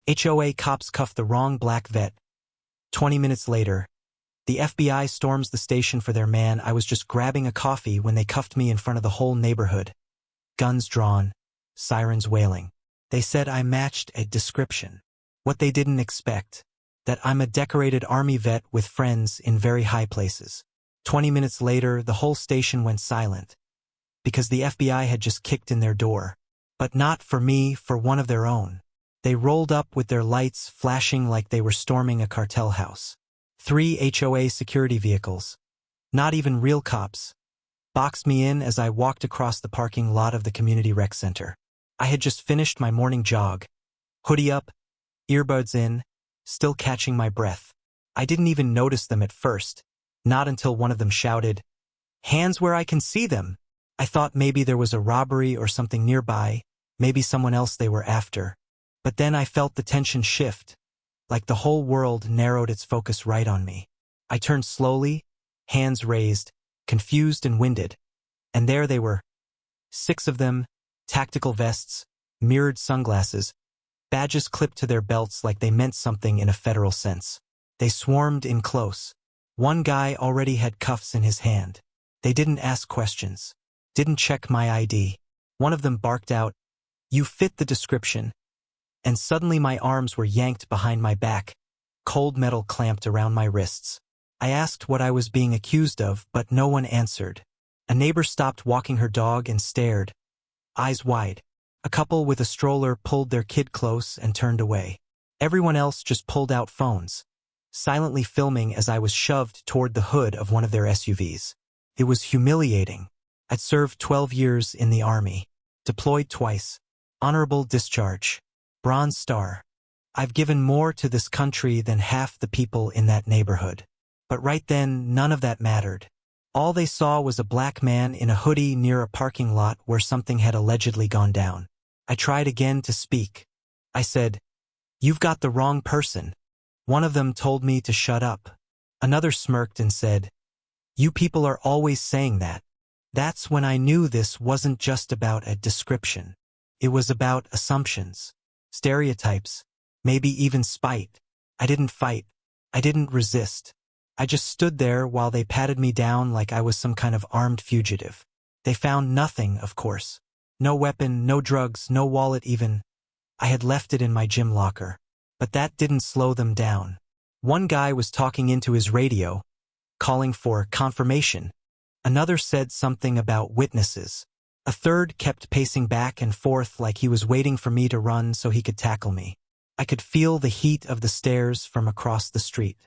HOA cops cuff the wrong black vet. 20 minutes later, the FBI storms the station for their man. I was just grabbing a coffee when they cuffed me in front of the whole neighborhood. Guns drawn, sirens wailing. They said I matched a description. What they didn't expect, that I'm a decorated army vet with friends in very high places. 20 minutes later, the whole station went silent, because the FBI had just kicked in their door. But not for me, for one of their own. They rolled up with their lights flashing like they were storming a cartel house. 3 HOA security vehicles, not even real cops, boxed me in as I walked across the parking lot of the community rec center. I had just finished my morning jog, hoodie up, earbuds in, still catching my breath. I didn't even notice them at first, not until one of them shouted, "Hands where I can see them!" I thought maybe there was a robbery or something nearby, maybe someone else they were after. But then I felt the tension shift, like the whole world narrowed its focus right on me. I turned slowly, hands raised, confused and winded, and there they were. 6 of them, tactical vests, mirrored sunglasses, badges clipped to their belts like they meant something in a federal sense. They swarmed in close. One guy already had cuffs in his hand. They didn't ask questions, didn't check my ID. One of them barked out, "You fit the description." And suddenly my arms were yanked behind my back, cold metal clamped around my wrists. I asked what I was being accused of, but no one answered. A neighbor stopped walking her dog and stared, eyes wide. A couple with a stroller pulled their kid close and turned away. Everyone else just pulled out phones, silently filming as I was shoved toward the hood of one of their SUVs. It was humiliating. I'd served 12 years in the Army, deployed twice, honorable discharge, Bronze Star. I've given more to this country than half the people in that neighborhood. But right then, none of that mattered. All they saw was a black man in a hoodie near a parking lot where something had allegedly gone down. I tried again to speak. I said, "You've got the wrong person." One of them told me to shut up. Another smirked and said, "You people are always saying that." That's when I knew this wasn't just about a description. It was about assumptions, stereotypes, maybe even spite. I didn't fight. I didn't resist. I just stood there while they patted me down like I was some kind of armed fugitive. They found nothing, of course. No weapon, no drugs, no wallet even. I had left it in my gym locker. But that didn't slow them down. One guy was talking into his radio, calling for confirmation. Another said something about witnesses. A third kept pacing back and forth like he was waiting for me to run so he could tackle me. I could feel the heat of the stares from across the street.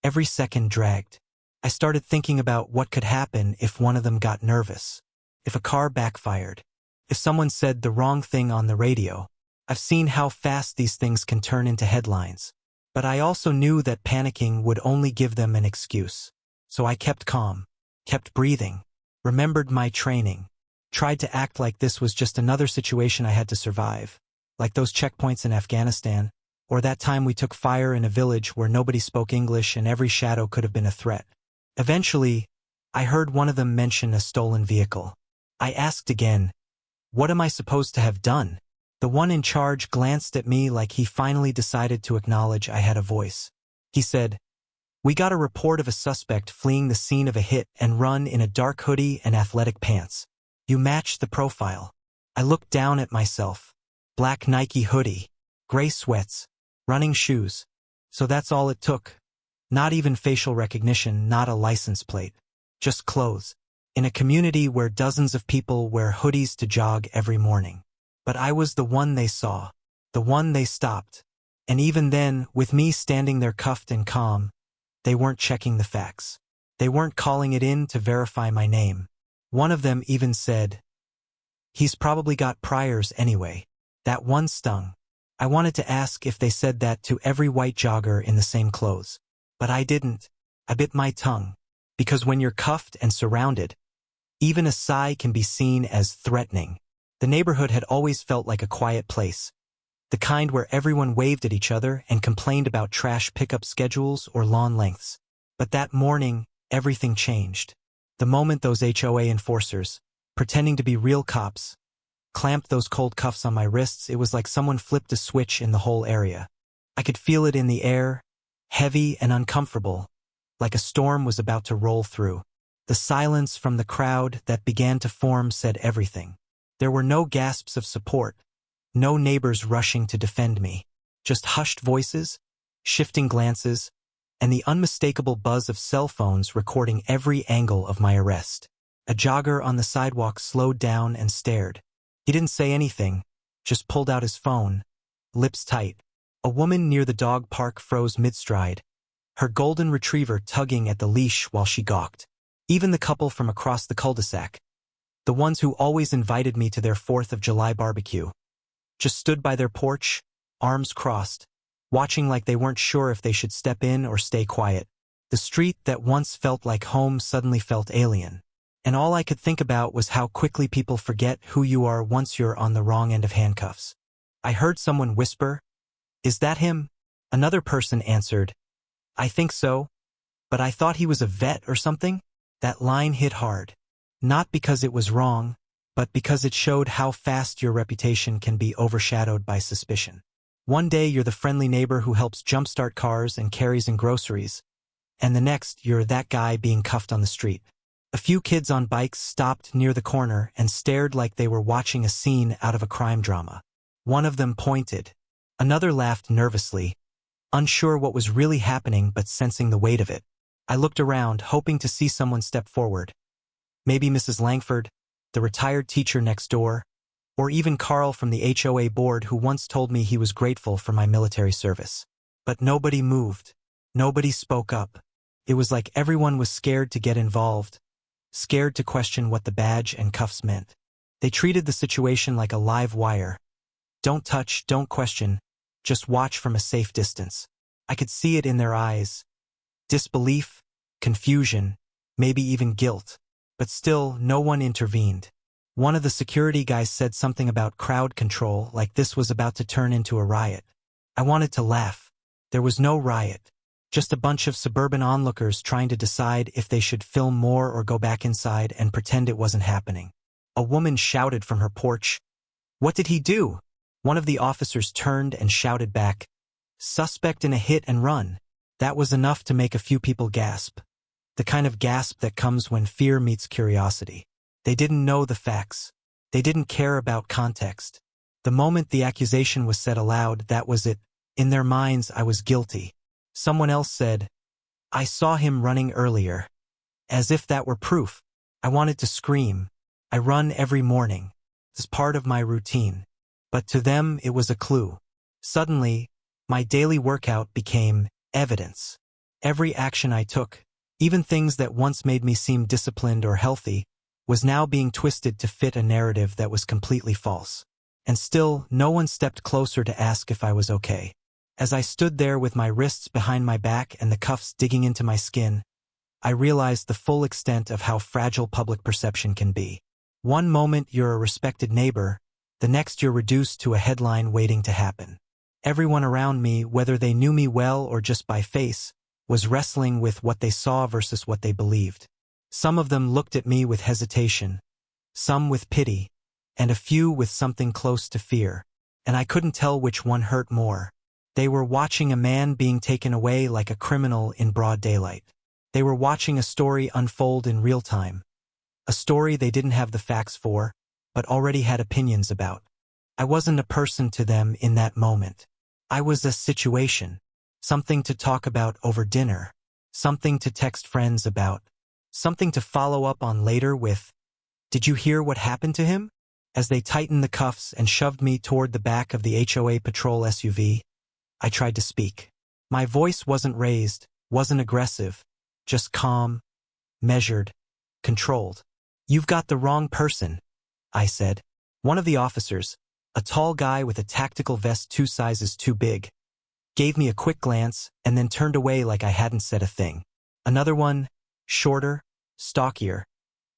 Every second dragged. I started thinking about what could happen if one of them got nervous. If a car backfired. If someone said the wrong thing on the radio. I've seen how fast these things can turn into headlines. But I also knew that panicking would only give them an excuse. So I kept calm, kept breathing, remembered my training, tried to act like this was just another situation I had to survive, like those checkpoints in Afghanistan, or that time we took fire in a village where nobody spoke English and every shadow could have been a threat. Eventually, I heard one of them mention a stolen vehicle. I asked again, "What am I supposed to have done?" The one in charge glanced at me like he finally decided to acknowledge I had a voice. He said, "We got a report of a suspect fleeing the scene of a hit and run in a dark hoodie and athletic pants. You match the profile." I looked down at myself. Black Nike hoodie, gray sweats, running shoes. So that's all it took. Not even facial recognition, not a license plate. Just clothes. In a community where dozens of people wear hoodies to jog every morning. But I was the one they saw, the one they stopped. And even then, with me standing there cuffed and calm, they weren't checking the facts. They weren't calling it in to verify my name. One of them even said, "He's probably got priors anyway." That one stung. I wanted to ask if they said that to every white jogger in the same clothes. But I didn't. I bit my tongue. Because when you're cuffed and surrounded, even a sigh can be seen as threatening. The neighborhood had always felt like a quiet place. The kind where everyone waved at each other and complained about trash pickup schedules or lawn lengths. But that morning, everything changed. The moment those HOA enforcers, pretending to be real cops, clamped those cold cuffs on my wrists, it was like someone flipped a switch in the whole area. I could feel it in the air, heavy and uncomfortable, like a storm was about to roll through. The silence from the crowd that began to form said everything. There were no gasps of support, no neighbors rushing to defend me, just hushed voices, shifting glances, and the unmistakable buzz of cell phones recording every angle of my arrest. A jogger on the sidewalk slowed down and stared. He didn't say anything, just pulled out his phone, lips tight. A woman near the dog park froze mid-stride, her golden retriever tugging at the leash while she gawked. Even the couple from across the cul-de-sac, the ones who always invited me to their 4th of July barbecue, just stood by their porch, arms crossed, watching like they weren't sure if they should step in or stay quiet. The street that once felt like home suddenly felt alien. And all I could think about was how quickly people forget who you are once you're on the wrong end of handcuffs. I heard someone whisper, "Is that him?" Another person answered, "I think so, but I thought he was a vet or something." That line hit hard. Not because it was wrong, but because it showed how fast your reputation can be overshadowed by suspicion. One day you're the friendly neighbor who helps jumpstart cars and carries in groceries, and the next you're that guy being cuffed on the street. A few kids on bikes stopped near the corner and stared like they were watching a scene out of a crime drama. One of them pointed. Another laughed nervously, unsure what was really happening but sensing the weight of it. I looked around, hoping to see someone step forward. Maybe Mrs. Langford, the retired teacher next door, or even Carl from the HOA board who once told me he was grateful for my military service. But nobody moved. Nobody spoke up. It was like everyone was scared to get involved, scared to question what the badge and cuffs meant. They treated the situation like a live wire. Don't touch, don't question, just watch from a safe distance. I could see it in their eyes. Disbelief, confusion, maybe even guilt. But still, no one intervened. One of the security guys said something about crowd control, like this was about to turn into a riot. I wanted to laugh. There was no riot. Just a bunch of suburban onlookers trying to decide if they should film more or go back inside and pretend it wasn't happening. A woman shouted from her porch, "What did he do?" One of the officers turned and shouted back, "Suspect in a hit and run." That was enough to make a few people gasp. The kind of gasp that comes when fear meets curiosity. They didn't know the facts. They didn't care about context. The moment the accusation was said aloud, that was it. In their minds, I was guilty. Someone else said, "I saw him running earlier." As if that were proof. I wanted to scream. I run every morning. It's part of my routine. But to them, it was a clue. Suddenly, my daily workout became evidence. Every action I took, even things that once made me seem disciplined or healthy, was now being twisted to fit a narrative that was completely false. And still, no one stepped closer to ask if I was okay. As I stood there with my wrists behind my back and the cuffs digging into my skin, I realized the full extent of how fragile public perception can be. One moment you're a respected neighbor, the next you're reduced to a headline waiting to happen. Everyone around me, whether they knew me well or just by face, was wrestling with what they saw versus what they believed. Some of them looked at me with hesitation, some with pity, and a few with something close to fear, and I couldn't tell which one hurt more. They were watching a man being taken away like a criminal in broad daylight. They were watching a story unfold in real time, a story they didn't have the facts for, but already had opinions about. I wasn't a person to them in that moment. I was a situation, something to talk about over dinner, something to text friends about, something to follow up on later with, "Did you hear what happened to him?" As they tightened the cuffs and shoved me toward the back of the HOA patrol SUV, I tried to speak. My voice wasn't raised, wasn't aggressive, just calm, measured, controlled. "You've got the wrong person," I said. One of the officers, a tall guy with a tactical vest 2 sizes too big, gave me a quick glance and then turned away like I hadn't said a thing. Another one, shorter, stockier,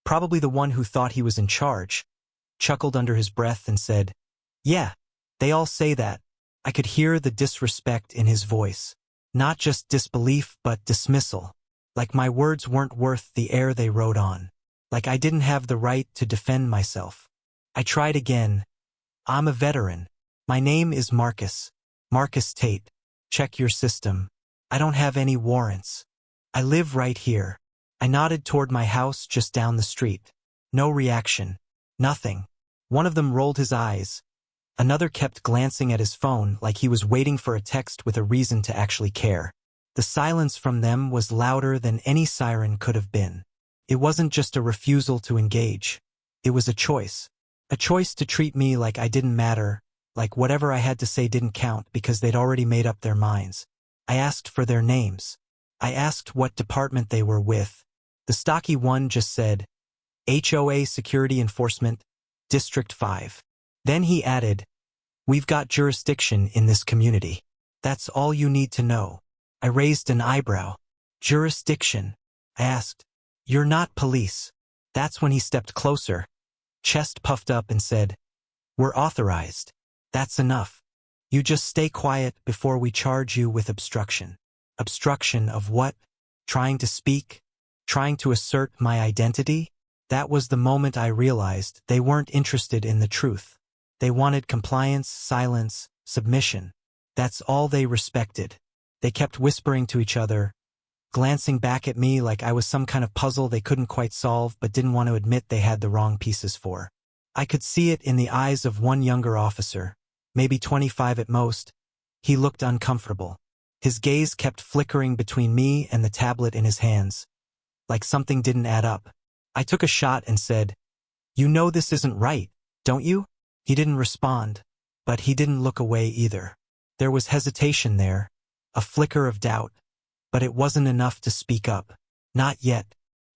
probably the one who thought he was in charge, chuckled under his breath and said, "Yeah, they all say that." I could hear the disrespect in his voice. Not just disbelief, but dismissal. Like my words weren't worth the air they rode on. Like I didn't have the right to defend myself. I tried again. "I'm a veteran. My name is Marcus Tate. Check your system. I don't have any warrants. I live right here. I nodded toward my house just down the street. No reaction. Nothing. One of them rolled his eyes. Another kept glancing at his phone like he was waiting for a text with a reason to actually care. The silence from them was louder than any siren could have been. It wasn't just a refusal to engage. It was a choice. A choice to treat me like I didn't matter, like whatever I had to say didn't count because they'd already made up their minds. I asked for their names. I asked what department they were with. The stocky one just said, HOA Security Enforcement, District 5. Then he added, we've got jurisdiction in this community. That's all you need to know. I raised an eyebrow. Jurisdiction? I asked. You're not police. That's when he stepped closer, chest puffed up and said, we're authorized. That's enough. You just stay quiet before we charge you with obstruction. Obstruction of what? Trying to speak? Trying to assert my identity? That was the moment I realized they weren't interested in the truth. They wanted compliance, silence, submission. That's all they respected. They kept whispering to each other, glancing back at me like I was some kind of puzzle they couldn't quite solve but didn't want to admit they had the wrong pieces for. I could see it in the eyes of one younger officer, maybe 25 at most. He looked uncomfortable. His gaze kept flickering between me and the tablet in his hands, like something didn't add up. I took a shot and said, you know this isn't right, don't you? He didn't respond, but he didn't look away either. There was hesitation there, a flicker of doubt, but it wasn't enough to speak up. Not yet.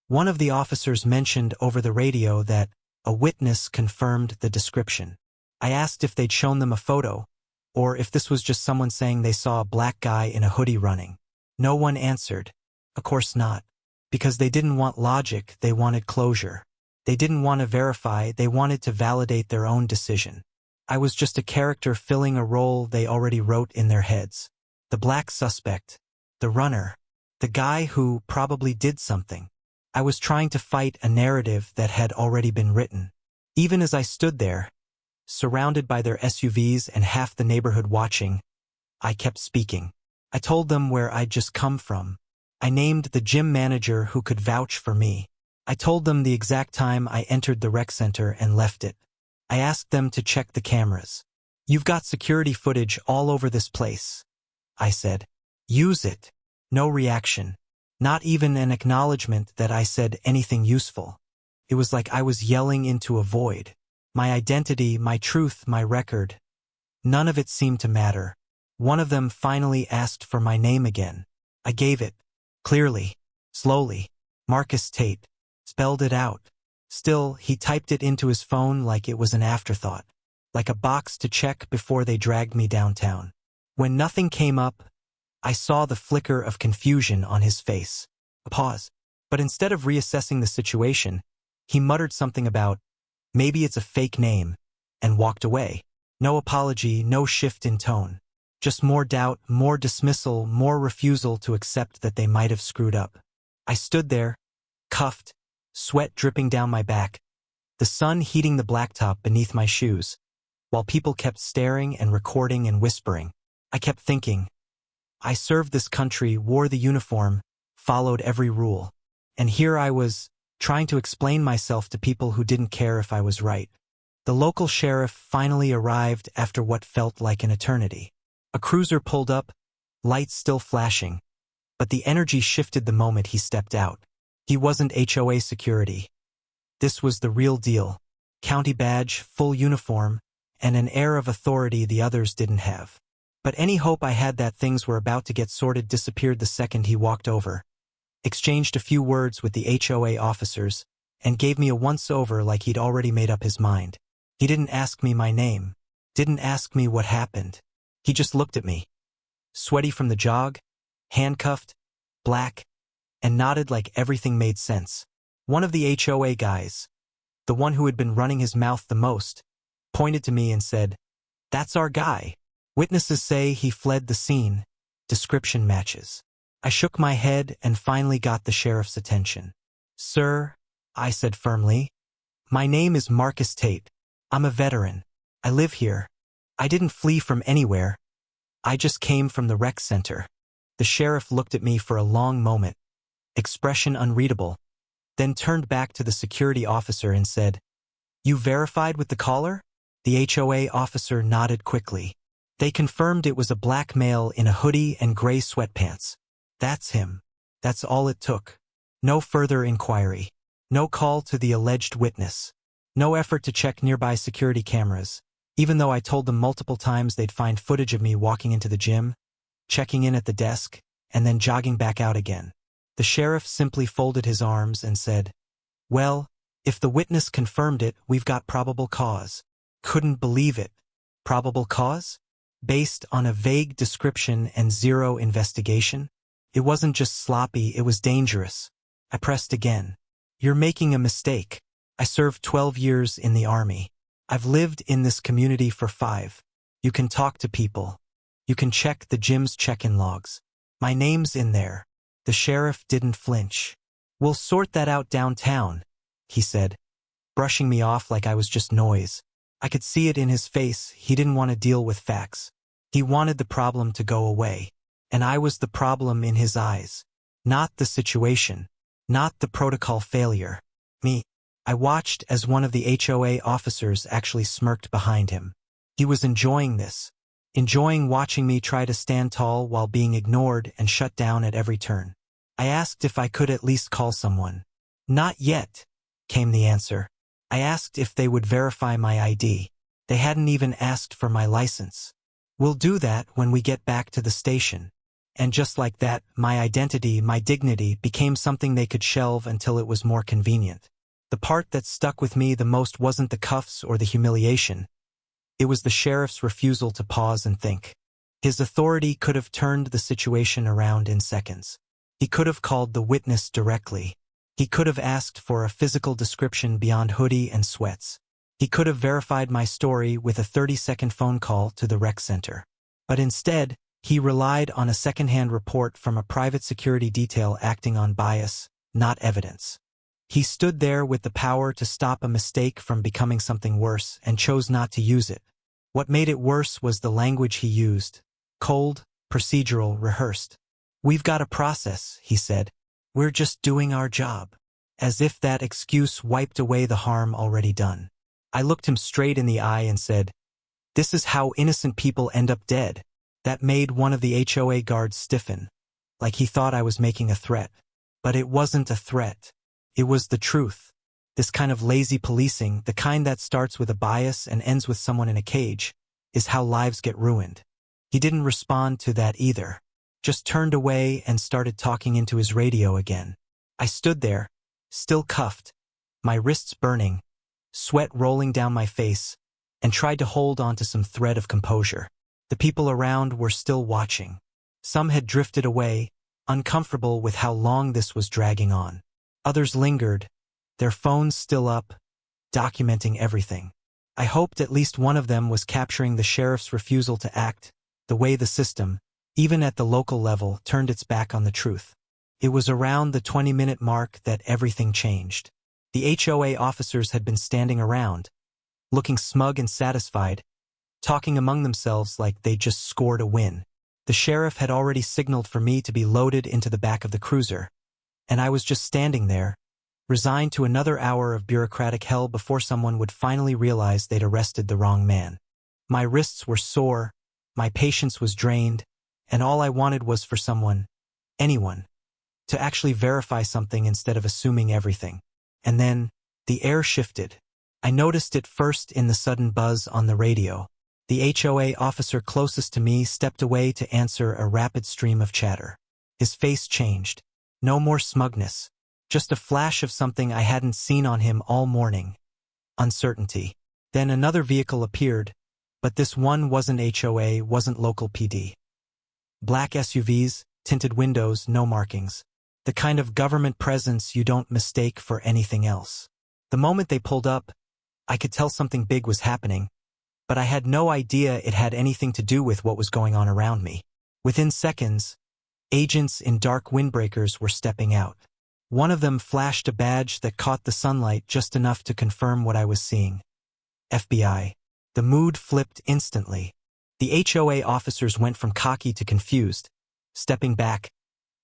One of the officers mentioned over the radio that a witness confirmed the description. I asked if they'd shown them a photo, or if this was just someone saying they saw a black guy in a hoodie running. No one answered. Of course not. Because they didn't want logic, they wanted closure. They didn't want to verify, they wanted to validate their own decision. I was just a character filling a role they already wrote in their heads. The black suspect. The runner. The guy who probably did something. I was trying to fight a narrative that had already been written. Even as I stood there, surrounded by their SUVs and half the neighborhood watching, I kept speaking. I told them where I'd just come from. I named the gym manager who could vouch for me. I told them the exact time I entered the rec center and left it. I asked them to check the cameras. You've got security footage all over this place, I said. Use it. No reaction. Not even an acknowledgement that I said anything useful. It was like I was yelling into a void. My identity, my truth, my record. None of it seemed to matter. One of them finally asked for my name again. I gave it. Clearly. Slowly. Marcus Tate. Spelled it out. Still, he typed it into his phone like it was an afterthought. Like a box to check before they dragged me downtown. When nothing came up, I saw the flicker of confusion on his face. A pause. But instead of reassessing the situation, he muttered something about, maybe it's a fake name, and walked away. No apology, no shift in tone. Just more doubt, more dismissal, more refusal to accept that they might have screwed up. I stood there, cuffed, sweat dripping down my back, the sun heating the blacktop beneath my shoes, while people kept staring and recording and whispering. I kept thinking, I served this country, wore the uniform, followed every rule. And here I was, trying to explain myself to people who didn't care if I was right. The local sheriff finally arrived after what felt like an eternity. A cruiser pulled up, lights still flashing, but the energy shifted the moment he stepped out. He wasn't HOA security. This was the real deal. County badge, full uniform, and an air of authority the others didn't have. But any hope I had that things were about to get sorted disappeared the second he walked over, exchanged a few words with the HOA officers, and gave me a once-over like he'd already made up his mind. He didn't ask me my name, didn't ask me what happened. He just looked at me, sweaty from the jog, handcuffed, black, and nodded like everything made sense. One of the HOA guys, the one who had been running his mouth the most, pointed to me and said, "That's our guy. Witnesses say he fled the scene. Description matches." I shook my head and finally got the sheriff's attention. "Sir," I said firmly, "my name is Marcus Tate. I'm a veteran. I live here. I didn't flee from anywhere. I just came from the rec center. The sheriff looked at me for a long moment, expression unreadable, then turned back to the security officer and said, "You verified with the caller?" The HOA officer nodded quickly. They confirmed it was a black male in a hoodie and gray sweatpants. That's him. That's all it took. No further inquiry. No call to the alleged witness. No effort to check nearby security cameras, even though I told them multiple times they'd find footage of me walking into the gym, checking in at the desk, and then jogging back out again. The sheriff simply folded his arms and said, "Well, if the witness confirmed it, we've got probable cause." Couldn't believe it. Probable cause? Based on a vague description and zero investigation? It wasn't just sloppy, it was dangerous. I pressed again. "You're making a mistake. I served 12 years in the army. I've lived in this community for 5. You can talk to people. You can check the gym's check-in logs. My name's in there." The sheriff didn't flinch. "We'll sort that out downtown," he said, brushing me off like I was just noise. I could see it in his face. He didn't want to deal with facts. He wanted the problem to go away. And I was the problem in his eyes. Not the situation. Not the protocol failure. Me. I watched as one of the HOA officers actually smirked behind him. He was enjoying this. Enjoying watching me try to stand tall while being ignored and shut down at every turn. I asked if I could at least call someone. "Not yet," came the answer. I asked if they would verify my ID. They hadn't even asked for my license. "We'll do that when we get back to the station." And just like that, my identity, my dignity, became something they could shelve until it was more convenient. The part that stuck with me the most wasn't the cuffs or the humiliation. It was the sheriff's refusal to pause and think. His authority could have turned the situation around in seconds. He could have called the witness directly. He could have asked for a physical description beyond hoodie and sweats. He could have verified my story with a 30-second phone call to the rec center. But instead, he relied on a secondhand report from a private security detail acting on bias, not evidence. He stood there with the power to stop a mistake from becoming something worse and chose not to use it. What made it worse was the language he used. Cold, procedural, rehearsed. "We've got a process," he said. "We're just doing our job." As if that excuse wiped away the harm already done. I looked him straight in the eye and said, "This is how innocent people end up dead." That made one of the HOA guards stiffen, like he thought I was making a threat. But it wasn't a threat. It was the truth. This kind of lazy policing, the kind that starts with a bias and ends with someone in a cage, is how lives get ruined. He didn't respond to that either. Just turned away and started talking into his radio again. I stood there, still cuffed, my wrists burning, sweat rolling down my face, and tried to hold on to some thread of composure. The people around were still watching. Some had drifted away, uncomfortable with how long this was dragging on. Others lingered, their phones still up, documenting everything. I hoped at least one of them was capturing the sheriff's refusal to act, the way the system, even at the local level, turned its back on the truth. It was around the 20-minute mark that everything changed. The HOA officers had been standing around, looking smug and satisfied, talking among themselves like they'd just scored a win. The sheriff had already signaled for me to be loaded into the back of the cruiser, and I was just standing there, resigned to another hour of bureaucratic hell before someone would finally realize they'd arrested the wrong man. My wrists were sore, my patience was drained, and all I wanted was for someone, anyone, to actually verify something instead of assuming everything. And then, the air shifted. I noticed it first in the sudden buzz on the radio. The HOA officer closest to me stepped away to answer a rapid stream of chatter. His face changed. No more smugness. Just a flash of something I hadn't seen on him all morning. Uncertainty. Then another vehicle appeared, but this one wasn't HOA, wasn't local PD. Black SUVs, tinted windows, no markings. The kind of government presence you don't mistake for anything else. The moment they pulled up, I could tell something big was happening, but I had no idea it had anything to do with what was going on around me. Within seconds, agents in dark windbreakers were stepping out. One of them flashed a badge that caught the sunlight just enough to confirm what I was seeing. FBI. The mood flipped instantly. The HOA officers went from cocky to confused, stepping back,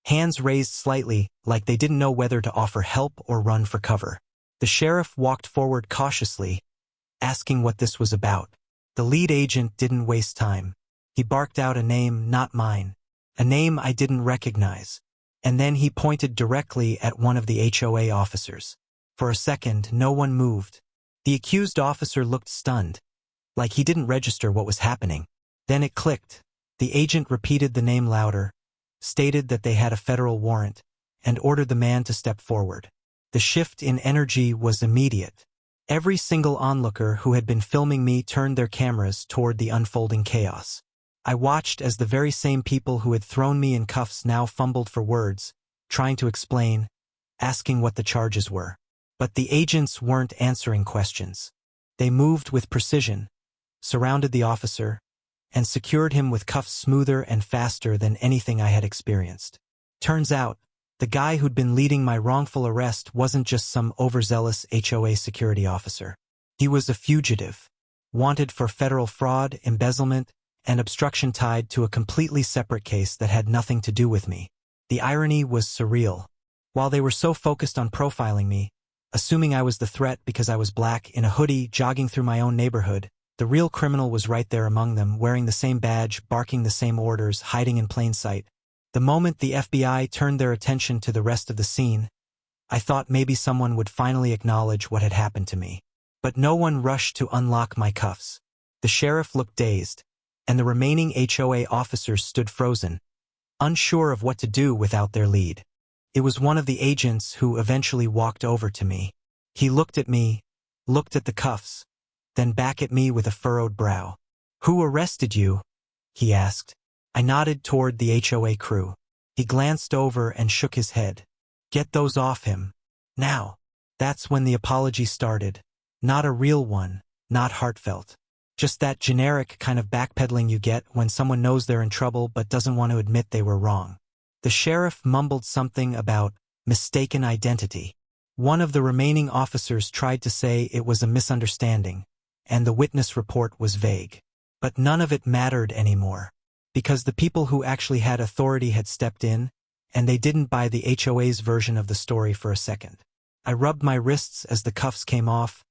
hands raised slightly like they didn't know whether to offer help or run for cover. The sheriff walked forward cautiously, asking what this was about. The lead agent didn't waste time. He barked out a name not mine, a name I didn't recognize, and then he pointed directly at one of the HOA officers. For a second, no one moved. The accused officer looked stunned, like he didn't register what was happening. Then it clicked. The agent repeated the name louder, stated that they had a federal warrant, and ordered the man to step forward. The shift in energy was immediate. Every single onlooker who had been filming me turned their cameras toward the unfolding chaos. I watched as the very same people who had thrown me in cuffs now fumbled for words, trying to explain, asking what the charges were. But the agents weren't answering questions. They moved with precision, surrounded the officer, and secured him with cuffs smoother and faster than anything I had experienced. Turns out, the guy who'd been leading my wrongful arrest wasn't just some overzealous HOA security officer. He was a fugitive, wanted for federal fraud, embezzlement, and obstruction tied to a completely separate case that had nothing to do with me. The irony was surreal. While they were so focused on profiling me, assuming I was the threat because I was black in a hoodie jogging through my own neighborhood, the real criminal was right there among them, wearing the same badge, barking the same orders, hiding in plain sight. The moment the FBI turned their attention to the rest of the scene, I thought maybe someone would finally acknowledge what had happened to me. But no one rushed to unlock my cuffs. The sheriff looked dazed, and the remaining HOA officers stood frozen, unsure of what to do without their lead. It was one of the agents who eventually walked over to me. He looked at me, looked at the cuffs, then back at me with a furrowed brow. "Who arrested you?" he asked. I nodded toward the HOA crew. He glanced over and shook his head. "Get those off him. Now." That's when the apology started. Not a real one, not heartfelt. Just that generic kind of backpedaling you get when someone knows they're in trouble but doesn't want to admit they were wrong. The sheriff mumbled something about mistaken identity. One of the remaining officers tried to say it was a misunderstanding, and the witness report was vague. But none of it mattered anymore, because the people who actually had authority had stepped in, and they didn't buy the HOA's version of the story for a second. I rubbed my wrists as the cuffs came off,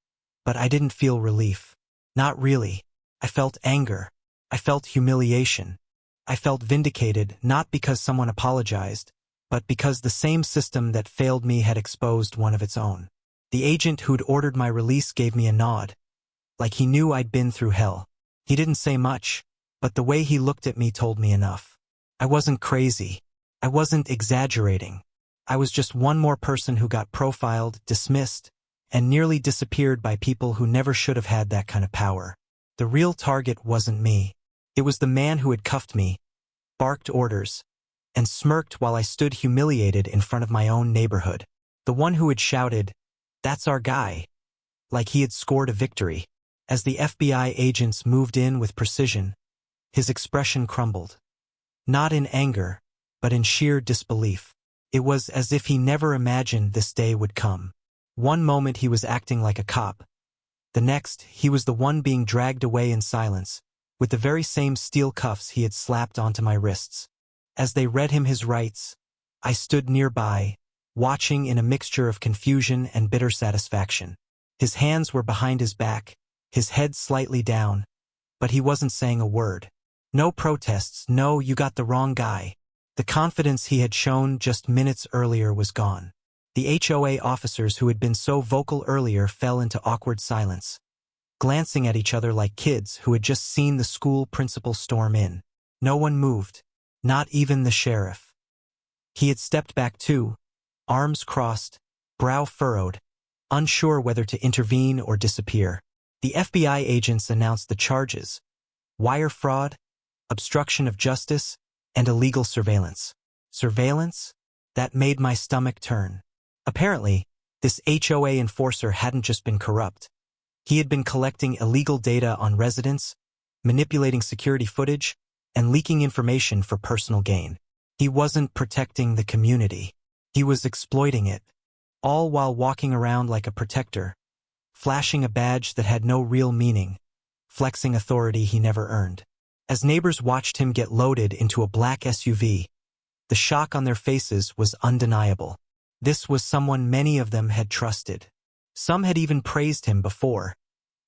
but I didn't feel relief. Not really. I felt anger. I felt humiliation. I felt vindicated, not because someone apologized, but because the same system that failed me had exposed one of its own. The agent who'd ordered my release gave me a nod, like he knew I'd been through hell. He didn't say much, but the way he looked at me told me enough. I wasn't crazy. I wasn't exaggerating. I was just one more person who got profiled, dismissed, and nearly disappeared by people who never should have had that kind of power. The real target wasn't me. It was the man who had cuffed me, barked orders, and smirked while I stood humiliated in front of my own neighborhood. The one who had shouted, "That's our guy," like he had scored a victory. As the FBI agents moved in with precision, his expression crumbled. Not in anger, but in sheer disbelief. It was as if he never imagined this day would come. One moment he was acting like a cop. The next, he was the one being dragged away in silence, with the very same steel cuffs he had slapped onto my wrists. As they read him his rights, I stood nearby, watching in a mixture of confusion and bitter satisfaction. His hands were behind his back, his head slightly down, but he wasn't saying a word. No protests, no "you got the wrong guy." The confidence he had shown just minutes earlier was gone. The HOA officers who had been so vocal earlier fell into awkward silence, glancing at each other like kids who had just seen the school principal storm in. No one moved, not even the sheriff. He had stepped back too, arms crossed, brow furrowed, unsure whether to intervene or disappear. The FBI agents announced the charges: wire fraud, obstruction of justice, and illegal surveillance. Surveillance? That made my stomach turn. Apparently, this HOA enforcer hadn't just been corrupt. He had been collecting illegal data on residents, manipulating security footage, and leaking information for personal gain. He wasn't protecting the community. He was exploiting it, all while walking around like a protector, flashing a badge that had no real meaning, flexing authority he never earned. As neighbors watched him get loaded into a black SUV, the shock on their faces was undeniable. This was someone many of them had trusted. Some had even praised him before,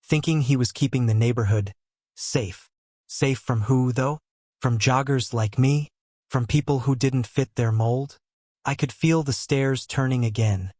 thinking he was keeping the neighborhood safe. Safe from who, though? From joggers like me? From people who didn't fit their mold? I could feel the stares turning again.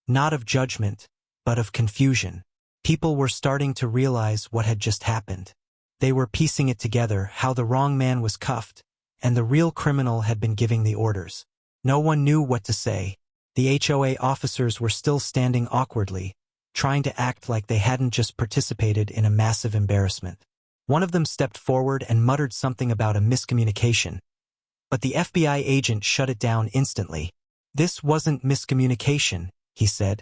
Not of judgment, but of confusion. People were starting to realize what had just happened. They were piecing it together, how the wrong man was cuffed, and the real criminal had been giving the orders. No one knew what to say. The HOA officers were still standing awkwardly, trying to act like they hadn't just participated in a massive embarrassment. One of them stepped forward and muttered something about a miscommunication, but the FBI agent shut it down instantly. This wasn't miscommunication, he said.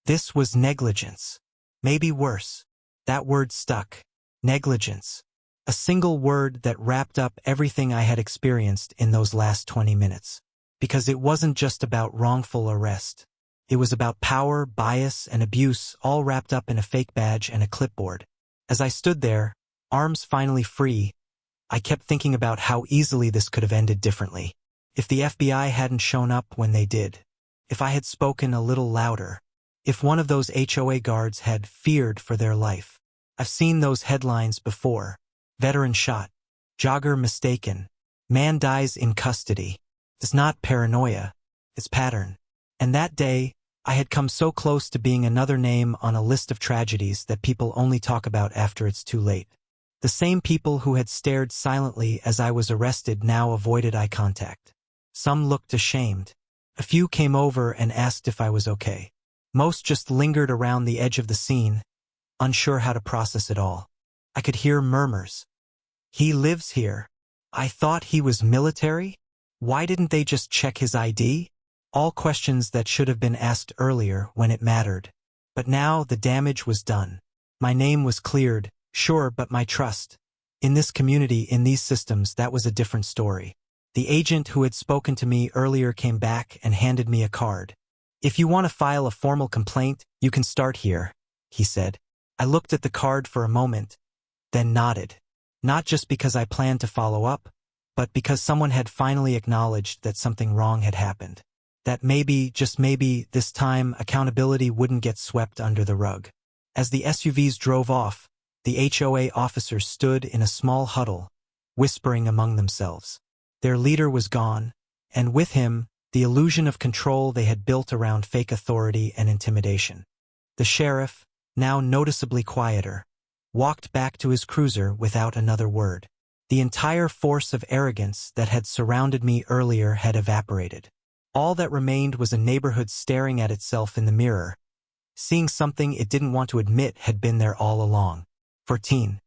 This was negligence. Maybe worse. That word stuck. Negligence. A single word that wrapped up everything I had experienced in those last 20 minutes. Because it wasn't just about wrongful arrest. It was about power, bias, and abuse, all wrapped up in a fake badge and a clipboard. As I stood there, arms finally free, I kept thinking about how easily this could have ended differently. If the FBI hadn't shown up when they did. If I had spoken a little louder. If one of those HOA guards had feared for their life. I've seen those headlines before. Veteran shot. Jogger mistaken. Man dies in custody. It's not paranoia. It's pattern. And that day, I had come so close to being another name on a list of tragedies that people only talk about after it's too late. The same people who had stared silently as I was arrested now avoided eye contact. Some looked ashamed. A few came over and asked if I was okay. Most just lingered around the edge of the scene, unsure how to process it all. I could hear murmurs. He lives here. I thought he was military? Why didn't they just check his ID? All questions that should have been asked earlier when it mattered. But now the damage was done. My name was cleared, sure, but my trust. In this community, in these systems, that was a different story. The agent who had spoken to me earlier came back and handed me a card. If you want to file a formal complaint, you can start here, he said. I looked at the card for a moment, then nodded. Not just because I planned to follow up, but because someone had finally acknowledged that something wrong had happened. That maybe, just maybe, this time accountability wouldn't get swept under the rug. As the SUVs drove off, the HOA officers stood in a small huddle, whispering among themselves. Their leader was gone, and with him, the illusion of control they had built around fake authority and intimidation. The sheriff, now noticeably quieter, walked back to his cruiser without another word. The entire force of arrogance that had surrounded me earlier had evaporated. All that remained was a neighborhood staring at itself in the mirror, seeing something it didn't want to admit had been there all along. 14.